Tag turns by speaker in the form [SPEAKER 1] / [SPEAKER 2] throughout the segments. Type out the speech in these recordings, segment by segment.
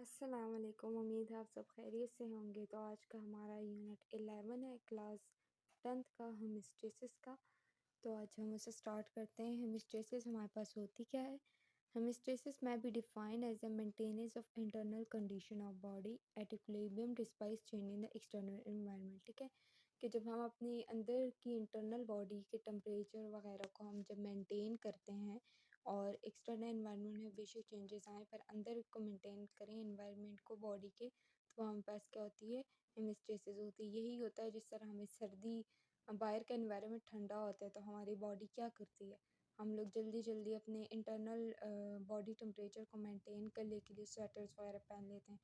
[SPEAKER 1] अस्सलाम वालेकुम। उम्मीद है आप सब खैरियत से होंगे। तो आज का हमारा यूनिट 11 है, क्लास 10th का हेमिस्टेसिस का। तो आज हम उसे स्टार्ट करते हैं। हेमिस्टेसिस हमारे पास होती क्या है? Homeostasis may be defined as a maintenance of internal condition of body at equilibrium despite change in the external environment. ठीक है कि जब हम अपनी अंदर की इंटरनल बॉडी के टेम्परेचर वगैरह को हम जब मेंटेन करते हैं और एक्सटर्नल एनवायरनमेंट में बेशक चेंजेस आए पर अंदर को मेंटेन करें एनवायरनमेंट को बॉडी के, तो हमारे पास क्या होती है? हेमिस्टेसिस होती है। यही होता है जिस तरह हमें सर्दी, बाहर का एनवायरनमेंट ठंडा होता है तो हमारी बॉडी क्या करती है, हम लोग जल्दी जल्दी अपने इंटरनल बॉडी टेम्परेचर को मेंटेन करने के लिए स्वेटर्स वगैरह पहन लेते हैं।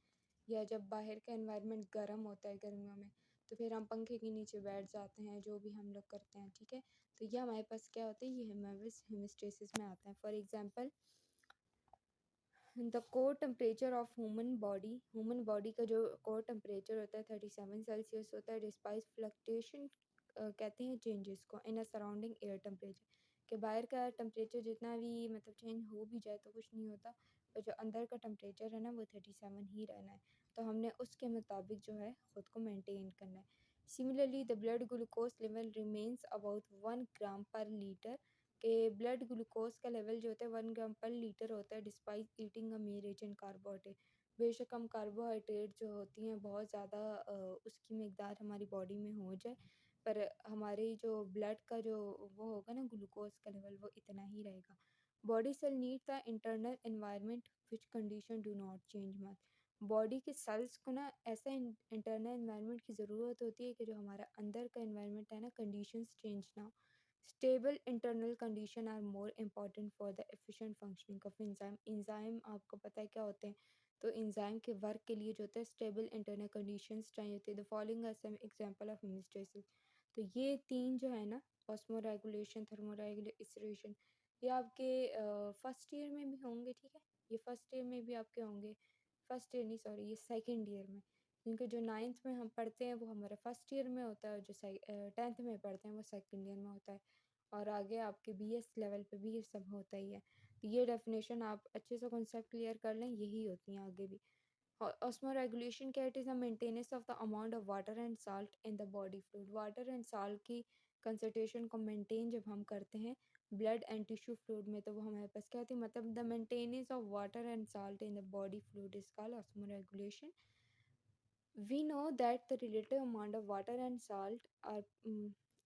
[SPEAKER 1] या जब बाहर का एनवायरनमेंट गर्म होता है गर्मियों में, तो फिर हम पंखे के नीचे बैठ जाते हैं, जो भी हम लोग करते हैं। ठीक है, तो ये हमारे पास क्या होता है? ये हमारे हेमिस्टेसिस में आता है। For example, the core temperature of human body का जो कोर टेम्परेचर होता है 37 सेल्सियस होता है, डिस्पाइट फ्लक्चुएशन कहते हैं चेंजेस को इन अ सराउंडिंग एयर टेम्परेचर, कि बाहर का टेम्परेचर जितना भी मतलब चेंज हो भी जाए तो कुछ नहीं होता, पर जो अंदर का टेम्परेचर है ना वो 37 ही रहना है। तो हमने उसके मुताबिक जो है ख़ुद को मेंटेन करना है। Similarly the blood glucose level remains about 1 ग्राम पर लीटर, के ब्लड ग्लूकोज का लेवल जो होता है 1 ग्राम पर लीटर होता है despite eating a meal rich in carbohydrate. बेशक हम कार्बोहाइड्रेट जो होती हैं बहुत ज़्यादा उसकी मकदार हमारी बॉडी में हो जाए, पर हमारी जो ब्लड का जो वो होगा ना ग्लूकोज का लेवल, वो इतना ही रहेगा। Body cell need the internal environment which condition do not change much. Body के सेल्स को ना ऐसा इंटरनल एनवायरनमेंट की ज़रूरत होती है कि जो हमारा अंदर का एनवायरनमेंट है ना, कंडीशंस चेंज ना हो। Stable internal condition are more important for the efficient functioning of enzyme. Enzyme आपको पता है क्या होते हैं? तो एंजाइम के वर्क के लिए जो होता है स्टेबल इंटरनल कंडीशंस चाहिए होती है। The following are some example of homeostasis. तो ये तीन जो है ना, ऑस्मो रेगुलेशन, थर्मो रेगुलेशन, ये आपके फर्स्ट ईयर में भी होंगे। ठीक है, ये फर्स्ट ईयर में भी आपके होंगे, फर्स्ट ईयर नहीं सॉरी, ये सेकेंड ईयर में, क्योंकि जो 9th में हम पढ़ते हैं वो हमारे फर्स्ट ईयर में होता है, और जो 10th में पढ़ते हैं वो सेकेंड ईयर में होता है, और आगे आपके बीएस लेवल पे भी ये सब होता ही है। तो ये डेफिनेशन आप अच्छे से कॉन्सेप्ट क्लियर कर लें, यही होती हैं आगे भी। ऑस्मो रेगुलेशन क्या? It is a maintenance of the amount of water and salt in the body fluid. Water and salt की कंसंट्रेशन को मेंटेन जब हम करते हैं ब्लड एंड टिश्यू फ्लूइड में, तो वो हमारे पास क्या होती है? मतलब the maintenance of water and salt in the body fluid is called osmo regulation. We know that the relative amount of water and salt are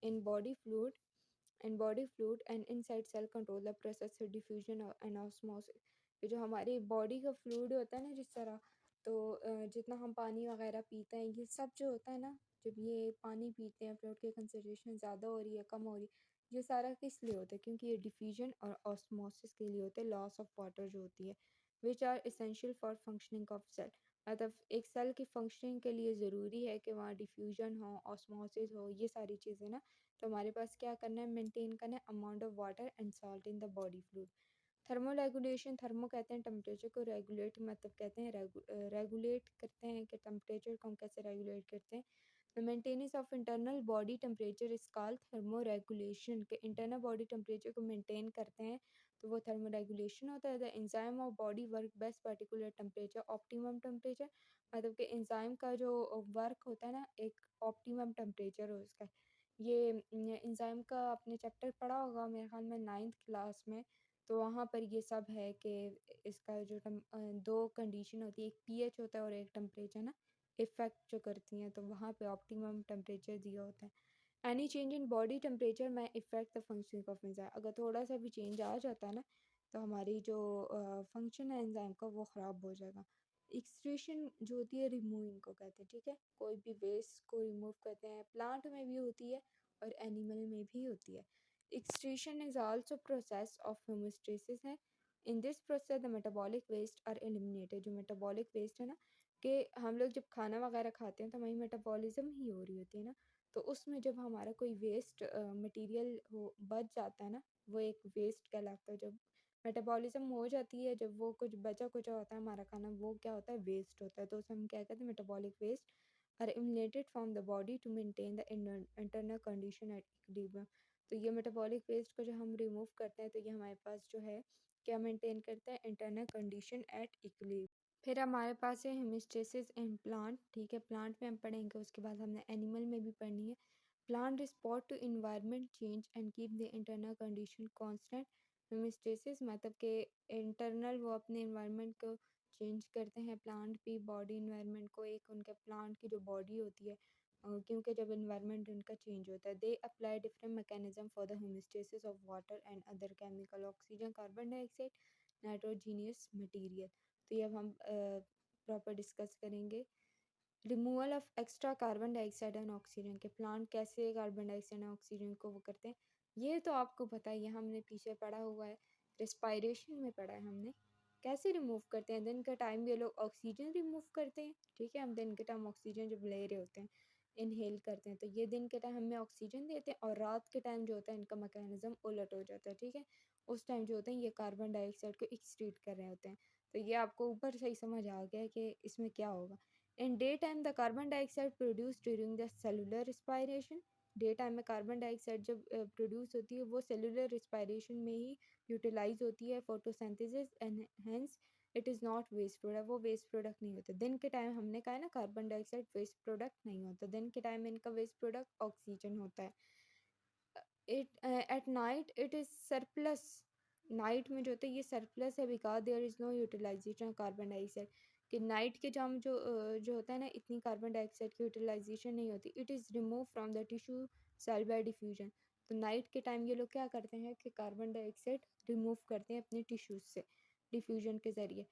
[SPEAKER 1] in body fluid and inside cell control the process of diffusion and osmosis। ये जो हमारी body का fluid होता है ना, जिस तरह, तो जितना हम पानी वगैरह पीते हैं, ये सब जो होता है ना, जब ये पानी पीते हैं फ्लूइड की कंसनट्रेशन ज़्यादा हो रही है कम हो रही है, ये सारा किस लिए होता है? क्योंकि ये डिफ्यूजन और ऑस्मोसिस के लिए होते हैं, लॉस ऑफ वाटर जो होती है, which are essential for functioning of cell. मतलब एक सेल की फंक्शनिंग के लिए ज़रूरी है कि वहाँ डिफ्यूजन हो, ऑस्मोसिस हो, ये सारी चीज़ें ना। तो हमारे पास क्या करना है? मेंटेन करना है amount of water and salt in the body fluid. Thermo regulation, thermo कहते हैं टेम्परेचर को, रेगुलेट मतलब कहते हैं रेगुलेट करते हैं कि टेम्परेचर को हम कैसे रेगुलेट करते हैं। The maintenance of internal body temperature is called thermo regulation, के इंटरनल बॉडी टेम्परेचर को मेंटेन करते हैं तो वो थर्मो रेगुलेशन होता है। The enzyme of body work best particular temperature optimum temperature, मतलब कि एंजाइम का जो वर्क होता है ना, एक ऑप्टिमम टेम्परेचर हो उसका। ये एंजाइम का आपने चैप्टर पढ़ा होगा मेरे ख्याल में 9th क्लास में, तो वहाँ पर ये सब है कि इसका जो दो कंडीशन होती है, एक पीएच होता है और एक टेम्परेचर ना, इफ़ेक्ट जो करती हैं, तो वहाँ पे ऑप्टिमम टेम्परेचर दिया होता है। Any change in body temperature में effect the functioning of enzyme. अगर थोड़ा सा भी चेंज आ जाता है ना, तो हमारी जो फंक्शन है एंजाइम का वो ख़राब हो जाएगा। एक्सट्रेशन जो होती है रिमूविंग को कहते हैं। ठीक है, कोई भी वेस्ट को रिमूव करते हैं, प्लांट में भी होती है और एनिमल में भी होती है। Excretion is also process of homeostasis है। In this process the metabolic waste are eliminated. जो मेटाबॉलिक वेस्ट है ना, कि हम लोग जब खाना वगैरह खाते हैं तो हमारी मेटाबॉलिज्म ही हो रही होती है ना, तो उसमें जब हमारा कोई वेस्ट मटेरियल हो बच जाता है ना, वो एक वेस्ट कहलाता है। जब मेटाबॉलिज्म हो जाती है, जब वो कुछ बचा कुचा होता है हमारा खाना, वो क्या होता है? वेस्ट होता है। तो उसे हम क्या कहते हैं? Metabolic waste are eliminated from the body to maintain the internal condition at equilibrium. तो ये मेटाबॉलिक वेस्ट को जो हम रिमूव करते हैं, तो ये हमारे पास जो है क्या मेंटेन करता है? Internal condition at equilibrium. फिर हमारे पास है हेमिस्टेसिस इन प्लांट, ठीक है, प्लांट में हम पढ़ेंगे, उसके बाद हमने एनिमल में भी पढ़नी है। Plant respond to environment change and keep the internal condition constant. Homeostasis मतलब कि इंटरनल वो अपने इन्वायरमेंट को चेंज करते हैं, प्लांट भी बॉडी इन्वायरमेंट को, एक उनके प्लांट की जो बॉडी होती है, क्योंकि जब इन्वायरमेंट उनका चेंज होता है, they apply different mechanism for the homeostasis of water and other chemical, oxygen, carbon dioxide, nitrogenous material. तो ये अब हम प्रॉपर डिस्कस करेंगे। Removal of extra carbon dioxide and oxygen, के प्लांट कैसे कार्बन डाइऑक्साइड और ऑक्सीजन को वो करते हैं, ये तो आपको पता ही है, हमने पीछे पढ़ा हुआ है, रिस्पायरेशन में पढ़ा है हमने। कैसे रिमूव करते हैं, दिन के टाइम ये लोग ऑक्सीजन रिमूव करते हैं, ठीक है, हम दिन के टाइम ऑक्सीजन जब ले रहे होते हैं, इनहेल करते हैं, तो ये दिन के टाइम हमें ऑक्सीजन देते हैं, और रात के टाइम जो होता है इनका मैकेनिज्म उलट हो जाता है, ठीक है, उस टाइम जो होते हैं ये कार्बन डाइऑक्साइड को एक्सक्रीट कर रहे होते हैं। तो ये आपको ऊपर से ही समझ आ गया है कि इसमें क्या होगा। In daytime, the carbon dioxide produced during the cellular respiration, day time में कार्बन डाइऑक्साइड जब प्रोड्यूस होती है वो सेलुलर रिस्पायरेशन में ही यूटिलाइज होती है, photosynthesis, and hence it is not waste product, वो वेस्ट प्रोडक्ट नहीं होता। दिन के टाइम हमने कहा है ना कार्बन डाइऑक्साइड वेस्ट प्रोडक्ट नहीं होता, दिन के टाइम में इनका वेस्ट प्रोडक्ट ऑक्सीजन होता है। It at night it is surplus, night में जो होता है ये सरप्लस है, because there is no utilisation carbon dioxide, कि नाइट के जाम जो होता है ना, इतनी कार्बन डाइऑक्साइड की यूटिलाइजेशन नहीं होती, it is remove from the tissue cell by diffusion. तो नाइट के टाइम ये लोग क्या करते हैं कि कार्बन डाइऑक्साइड रिमूव करते हैं अपने टिश्यूज से डिफ्यूजन के ज़रिए।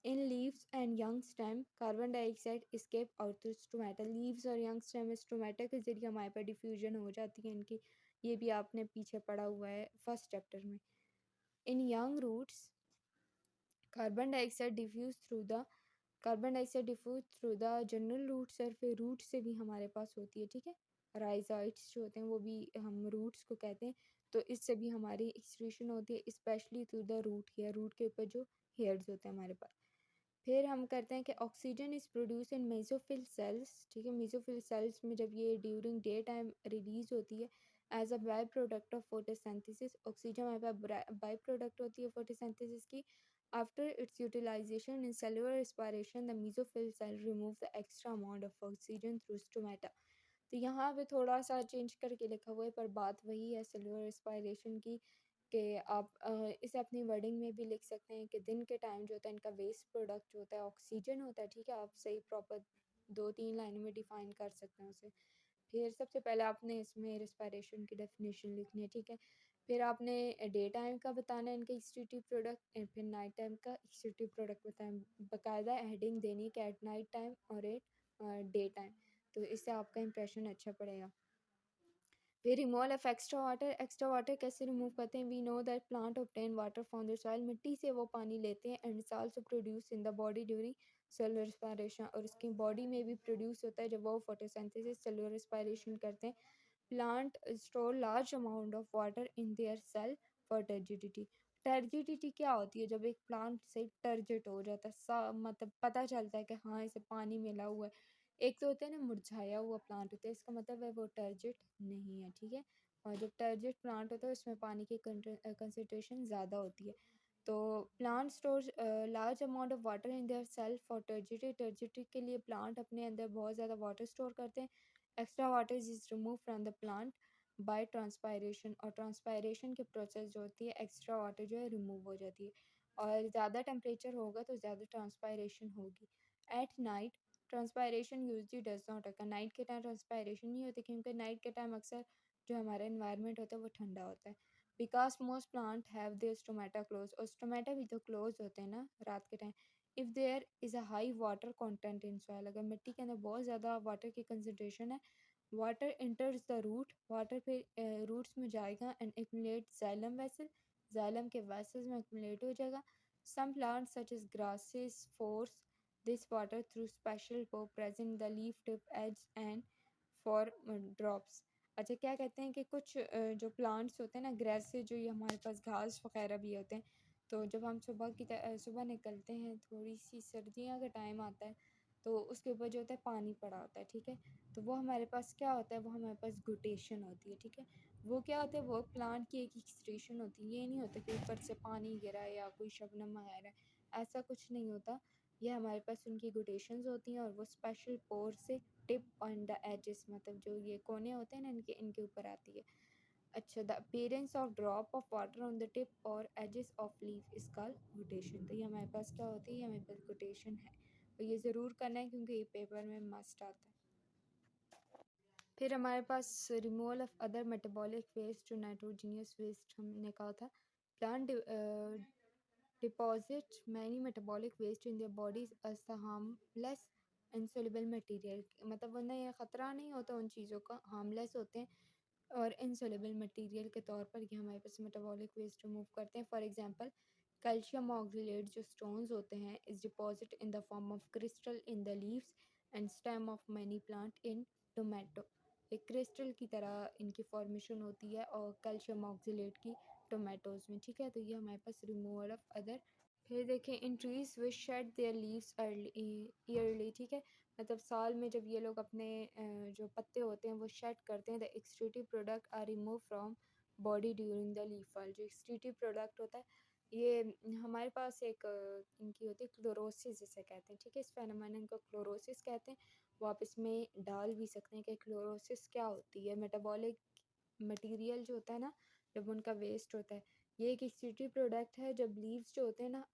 [SPEAKER 1] In leaves and young stem carbon dioxide escape out through stomata, leaves और यंग स्टेम स्टोमेटा के ज़रिए हमारे पास डिफ्यूजन हो जाती है इनकी, ये भी आपने पीछे पढ़ा हुआ है फर्स्ट चैप्टर में। In young roots carbon dioxide diffuse through the carbon dioxide diffuse through the general root surface, root से भी हमारे पास होती है, ठीक है, राइजाइट्स जो होते हैं वो भी हम रूट्स को कहते हैं, तो इससे भी हमारी एक्सक्रीशन होती है, specially through the root hair, root के ऊपर जो हेयर्स होते हैं हमारे पास। फिर हम करते हैं कि oxygen is produce in mesophyll cells, ठीक है, मेसोफिल सेल्स में जब ये ड्यूरिंग डे टाइम रिलीज होती है as a byproduct of photosynthesis, oxygen हमारे पास बाई प्रोडक्ट होती है फोटोसिंथेसिस की। After its utilisation in cellular respiration the mesophyll cell remove the extra amount of oxygen through stomata। तो यहाँ पे थोड़ा सा चेंज करके लिखा हुआ है, पर बात वही है सेलुलर respiration की, कि आप इसे अपनी वर्डिंग में भी लिख सकते हैं कि दिन के टाइम जो होता है इनका वेस्ट प्रोडक्ट जो होता है ऑक्सीजन होता है, ठीक है, आप सही प्रॉपर 2-3 लाइनों में डिफाइन कर सकते हैं उसे। फिर सबसे पहले आपने इसमें रिस्पायरेशन की डेफिनेशन लिखनी है, ठीक है, फिर आपने डे टाइम का बताना है इनका एक्सटीटिव प्रोडक्ट, एंड फिर नाइट टाइम का एक्सटीटिव प्रोडक्ट बताएं, बाकायदा हेडिंग देनी कि एट नाइट टाइम और एट डे टाइम, तो इससे आपका इंप्रेशन अच्छा पड़ेगा। फिर रिमूवल ऑफ एक्स्ट्रा वाटर कैसे रिमूव करते हैं, we know that plant obtain water from the soil, मिट्टी से वो पानी लेते हैं, and it's also produce in the body during cellular respiration, और उसकी बॉडी में भी प्रोड्यूस होता है जब वो फोटोसिंथेसिस सेलुलर रिस्पायरेशन करते हैं। Plant store large amount of water in their cell for turgidity. Turgidity क्या होती है, जब एक प्लांट से टर्जिट हो जाता है, मतलब पता चलता है कि हाँ इसे पानी मिला हुआ है। एक तो होता है ना मुरझाया हुआ प्लांट होता है, इसका मतलब है वो टर्जिट नहीं है, ठीक है, और जब टर्जिट प्लांट होता है उसमें पानी की कंसनट्रेशन ज़्यादा होती है। तो plant store large amount of water in their cell for turgidity, turgidity के लिए प्लांट अपने अंदर बहुत ज़्यादा वाटर स्टोर करते हैं। Extra water is remove from the plant by transpiration, और ट्रांसपायरेशन के प्रोसेस जो होती है एक्स्ट्रा वाटर जो है रिमूव हो जाती है, और ज़्यादा टेम्परेचर होगा तो ज़्यादा ट्रांसपायरेशन होगी। At night transpiration usually does not occur, night के टाइम ट्रांसपायरेशन नहीं होती, क्योंकि नाइट के टाइम अक्सर जो हमारा इन्वायरमेंट होता है वो ठंडा होता है। Because most plant have their stomata close, और स्टोमेटा भी तो क्लोज होते हैं ना रात के time. If there is a high water content in soil, अगर मिट्टी के अंदर बहुत ज़्यादा वाटर की कंसनट्रेशन है, water enters the root, water फिर रूट्स में जाएगा and accumulate xylem vessel, xylem के वेसल्स में एक्यूमुलेट हो जाएगा। Some plants such as grasses force this water through special pore present the leaf tip edge and for drops. अच्छा, क्या कहते हैं कि कुछ जो प्लांट्स होते हैं ना, ग्रास से जो ये हमारे पास घास वगैरह भी होते हैं, तो जब हम सुबह निकलते हैं, थोड़ी सी सर्दियों का टाइम आता है, तो उसके ऊपर जो होता है पानी पड़ा होता है, ठीक है, तो वो हमारे पास क्या होता है, वो हमारे पास गुटेशन होती है, ठीक है, वो क्या होता है, वो प्लांट की एक एक्सक्रीशन होती है, ये नहीं होता कि ऊपर से पानी गिरा या कोई शबनम वगैरह, ऐसा कुछ नहीं होता। ये हमारे पास उनकी गुटेशंस होती हैं और वो स्पेशल पोर से टिप ऑन द एजेस, मतलब जो ये कोने होते हैं ना इनके इनके ऊपर आती है। अच्छा, the appearance of drop of water on the tip और edges of leaf is called guttation. तो ये हमारे पास क्या होती है, ये हमारे पास गुटेशन है, और ये ज़रूर करना है क्योंकि ये पेपर में मस्ट आता है। फिर हमारे पास removal of other metabolic waste, जो नाइट्रोजीनियस वेस्ट हमने कहा था। Plant deposit many metabolic waste in their bodies as the harmless insoluble material, मतलब वरना ये ख़तरा नहीं होता उन चीज़ों का, हार्मलेस होते हैं और insoluble material के तौर पर ये हमारे पास metabolic waste रिमूव करते हैं। फॉर एग्जांपल कैल्शियम ऑक्सीलेट जो स्टोन्स होते हैं is deposit in the form of crystal in the leaves and stem of many plant in tomato. एक क्रिस्टल की तरह इनकी फॉर्मेशन होती है और कैल्शियम ऑक्सीलेट की टोमेटोज़ में, ठीक है। तो ये हमारे पास रिमूवल ऑफ अदर। फिर देखें in trees which shed their leaves early, ठीक है, मतलब साल में जब ये लोग अपने जो पत्ते होते हैं वो शेड करते हैं, the excretive product are remove from body during the leaf fall. जो एक्सक्रीटिव प्रोडक्ट होता है ये हमारे पास एक इनकी होती है क्लोरोसिस जिसे कहते हैं, ठीक है, इस फेनोमेनन को क्लोरोसिस कहते हैं। वो आप इसमें डाल भी सकते हैं कि क्लोरोसिस क्या होती है। मेटाबॉलिक मटेरियल जो होता है ना, जब उनका वेस्ट होता है, ये एक एक्सक्रीटिव प्रोडक्ट है जब लीव्स जो होते हैं ना,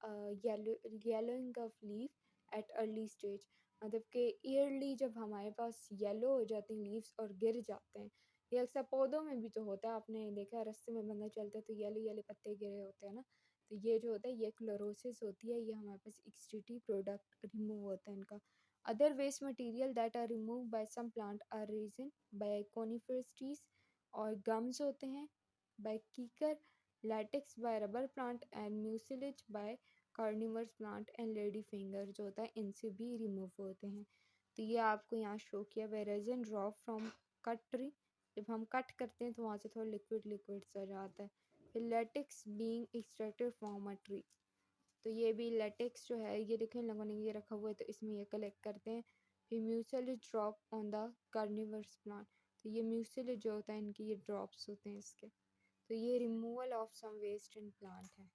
[SPEAKER 1] yellowing of leaf at early stage, मतलब कि ईयरली जब हमारे पास येलो हो जाती हैं लीव्स और गिर जाते हैं। ये अक्सर पौधों में भी तो होता है, आपने देखा है रास्ते में बंदा चलता है तो येलो येलो पत्ते गिरे होते हैं ना, तो ये जो होता है ये क्लोरोसिस होती है, ये हमारे पास एक्सक्रीटिव प्रोडक्ट रिमूव होता है इनका। Other waste material that are remove by some plant are resin by coniferous trees, और गम्स होते हैं बाय कीकर, latex by rubber plant and mucilage by carnivores plant and lady finger जो होता है इनसे भी रिमूव होते हैं। तो ये आपको यहाँ शो किया by resin drop from cut tree, जब हम कट करते हैं तो वहाँ से थोड़ा लिक्विड लिक्विड सा जाता है। फिर latex being extracted from a tree, तो ये भी लेटेक्स जो है ये देखें लोगों ने ये रखा हुआ है तो इसमें ये कलेक्ट करते हैं। फिर mucilage drop on the carnivores plant, तो ये म्यूसिलेज जो होता है इनकी ये ड्रॉप्स होते हैं इसके। तो ये removal of some waste in plant है।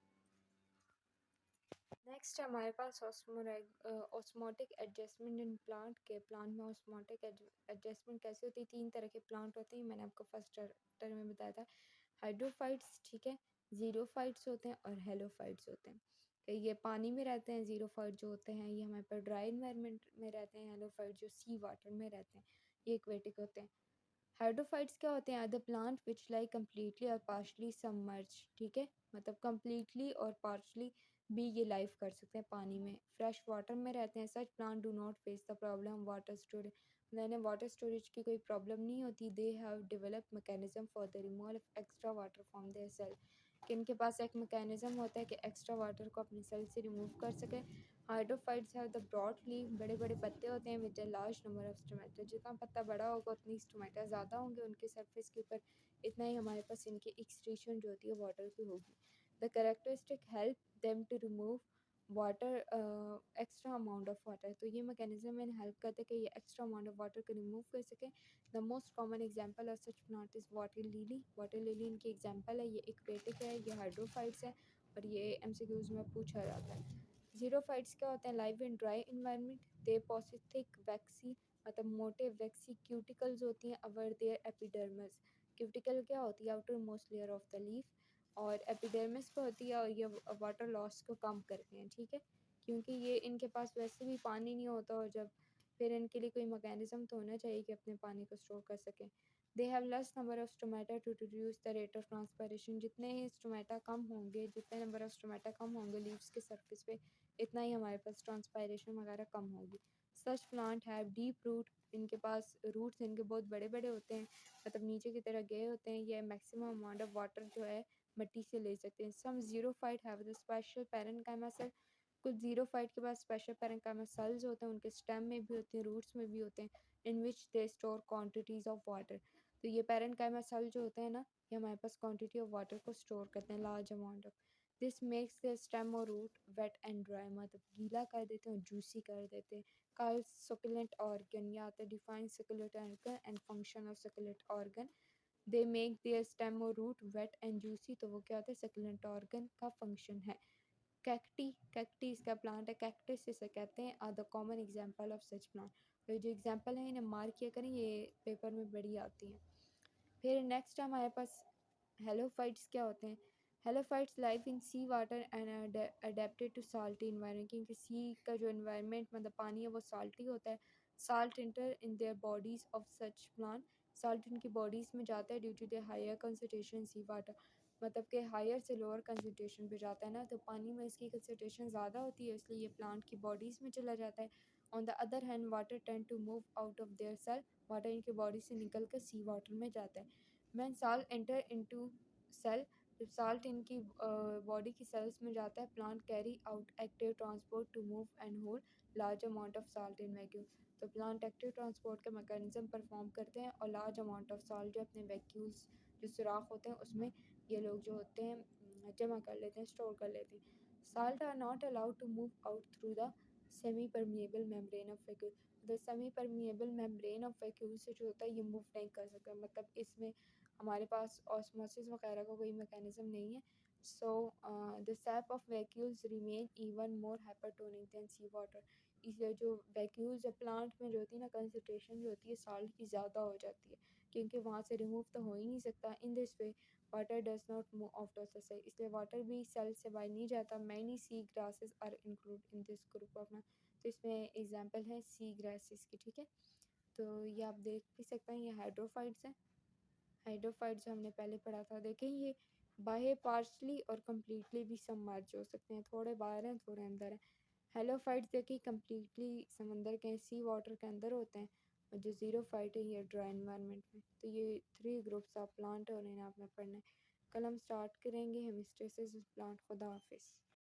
[SPEAKER 1] नेक्स्ट हमारे पास ऑस्मोटिक एडजस्टमेंट इन प्लांट के। प्लांट में ऑस्मोटिक एडजस्टमेंट कैसे होती है, तीन तरह के प्लांट होते हैं, मैंने आपको फर्स्ट चैप्टर में बताया था। हाइड्रोफाइट्स, ठीक है, ज़ीरोफाइट्स होते हैं और हेलोफाइट्स होते हैं। तो ये पानी में रहते हैं, ज़ीरोफाइट जो होते हैं ये हमारे पास ड्राई इन्वायरमेंट में रहते हैं, हेलोफाइट जो सी वाटर में रहते हैं ये एक्वेटिक होते हैं। हाइड्रोफाइट्स क्या होते हैं, are the plant which lie completely or partially submerge, ठीक है, मतलब कम्प्लीटली और पार्शली भी ये लाइफ कर सकते हैं पानी में, फ्रेश वाटर में रहते हैं। Such plant do not face the problem water storage, इन्हें वाटर स्टोरेज की कोई प्रॉब्लम नहीं होती। They have develop mechanism for the removal of extra water from their cell, कि इनके पास एक मैकेनिज्म होता है कि एक्स्ट्रा वाटर को अपने सेल से रिमूव कर सके। Hydrophytes have the broad leaf, बड़े बड़े पत्ते होते हैं, with a large number of stomata, जितना पत्ता बड़ा होगा उतनी स्टोमेटा ज़्यादा होंगे उनके सरफेस के ऊपर, इतना ही हमारे पास इनकी एक्सक्रीशन जो होती है वाटर की होगी। The characteristic help them to remove water extra amount of water, तो ये मैकेनिज्म में हेल्प करते हैं कि ये एक्स्ट्रा अमाउंट ऑफ वाटर को रिमूव कर सकें। The most common example of such plant is water lily. Water lily इनकी एग्जांपल है, ये एक्वेटिक है, ये हाइड्रोफाइट्स है और ये एमसीक्यूज़ में पूछा जाता है। ज़ीरोफाइट्स क्या होते हैं, live in dry environment, they possess thick waxy, मतलब मोटे वैक्सी क्यूटिकल्स होती हैं अवर देयर एपिडर्मिस। क्यूटिकल क्या होती है, outer most layer of the leaf, और एपिडर्मिस पे होती है और ये वाटर लॉस को कम करते हैं, ठीक है, क्योंकि ये इनके पास वैसे भी पानी नहीं होता और जब फिर इनके लिए कोई मैकेनिज्म तो होना चाहिए कि अपने पानी को स्टोर कर सकें। They have less number of stomata to reduce the rate of transpiration, जितने ही स्टोमेटा कम होंगे, जितने नंबर ऑफ स्टोमेटा कम होंगे लीव्स के सरफेस पे, इतना ही हमारे पास ट्रांसपायरेशन वगैरह कम होगी। सच प्लांट हैव डीप रूट, इनके पास रूट्स इनके बहुत बड़े बड़े होते हैं, मतलब नीचे की तरह गए होते हैं, ये मैक्सिमम अमाउंट ऑफ वाटर जो है मिट्टी से ले सकते हैं। Some xerophyte have the special parenchyma cell, कुछ ज़ीरोफाइट के पास स्पेशल पैरेन्काइमा सेल्स होते हैं, उनके स्टेम में भी होते हैं, रूट्स में भी होते हैं, in which they store quantities of water. तो ये पैरेन्काइमा सेल जो होते हैं ना, ये हमारे पास क्वांटिटी ऑफ वाटर को स्टोर करते हैं, large amount of. This makes the stem or root wet and dry, मतलब गीला कर देते हैं और जूसी कर देते हैं। कॉल्ड succulent organ, या तो define succulent organ and function of succulent organ, they make their stem or root wet and juicy, तो वो क्या होता है succulent organ का फंक्शन है। कैक्टी, कैक्टी इसका प्लांट है, कैक्टस इसे कहते हैं, are the common example of such plant. तो जो एग्जाम्पल है इन्हें मार्क किया करें, ये पेपर में बड़ी आती हैं। फिर नेक्स्ट हमारे पास हेलोफाइट्स क्या होते हैं। Halophytes live in sea water and adapted to salty environment, क्योंकि सी का जो इन्वायरमेंट मतलब पानी है वो साल्टी होता है। Salt enter in their bodies of such plant, salt इनकी बॉडीज़ में जाता है due to the higher concentration sea water, मतलब कि हायर से लोअर कंसनट्रेशन पे जाता है ना, तो पानी में इसकी कंसनट्रेशन ज़्यादा होती है, इसलिए ये प्लांट की बॉडीज़ में चला जाता है। On the other hand water tend to move out of their cell, water इनकी बॉडी से निकल कर सी वाटर में जाता है। When salt enter into cell, जब साल्ट इनकी बॉडी की सेल्स में जाता है, plant carry out active transport to move and hold large amount of salt in vacuum. तो प्लांट एक्टिव ट्रांसपोर्ट का मैकेनिज्म परफॉर्म करते हैं और लार्ज अमाउंट ऑफ साल्ट जो अपने वैक्यूल्स जो सुराख होते हैं उसमें ये लोग जो होते हैं जमा कर लेते हैं, स्टोर कर लेते हैं। Salt are not allowed to move out through the semi permeable membrane of vacuole, the semi permeable membrane of vacuole से जो होता है ये मूव नहीं कर सकता, मतलब इसमें हमारे पास ऑस्मोसिस वगैरह का कोई मैकेनिज्म नहीं है। So the sap of vacuoles remain even more hypertonic than sea water, इसलिए जो वैक्यूल्स है प्लांट में जो होती है ना, कंसनट्रेशन जो होती है साल्ट की ज़्यादा हो जाती है, क्योंकि वहाँ से रिमूव तो हो ही नहीं सकता। In this way water does not move out of the cell, इसलिए वाटर भी सेल से बाहर नहीं जाता। Many sea grasses are include in this group of ना, तो इसमें एग्जांपल है सी ग्रासेस की, ठीक है। तो ये आप देख भी सकते हैं, ये हाइड्रोफाइट्स हैं। हाइड्रोफाइट्स जो हमने पहले पढ़ा था, देखें ये बाह्य पार्शली और कम्प्लीटली भी सबमर्ज हो सकते हैं, थोड़े बाहर हैं थोड़े अंदर हैं। हेलोफाइट्स देखिए कम्प्लीटली समंदर के सी वाटर के अंदर होते हैं, और जो ज़ीरो फाइट है ये ड्राई इन्वायरमेंट में। तो ये 3 ग्रुप्स ऑफ प्लांट और इन्हें आपने पढ़ना है। कल हम स्टार्ट करेंगे हेमिस्टेसिस प्लांट। खुदा हाफिज़।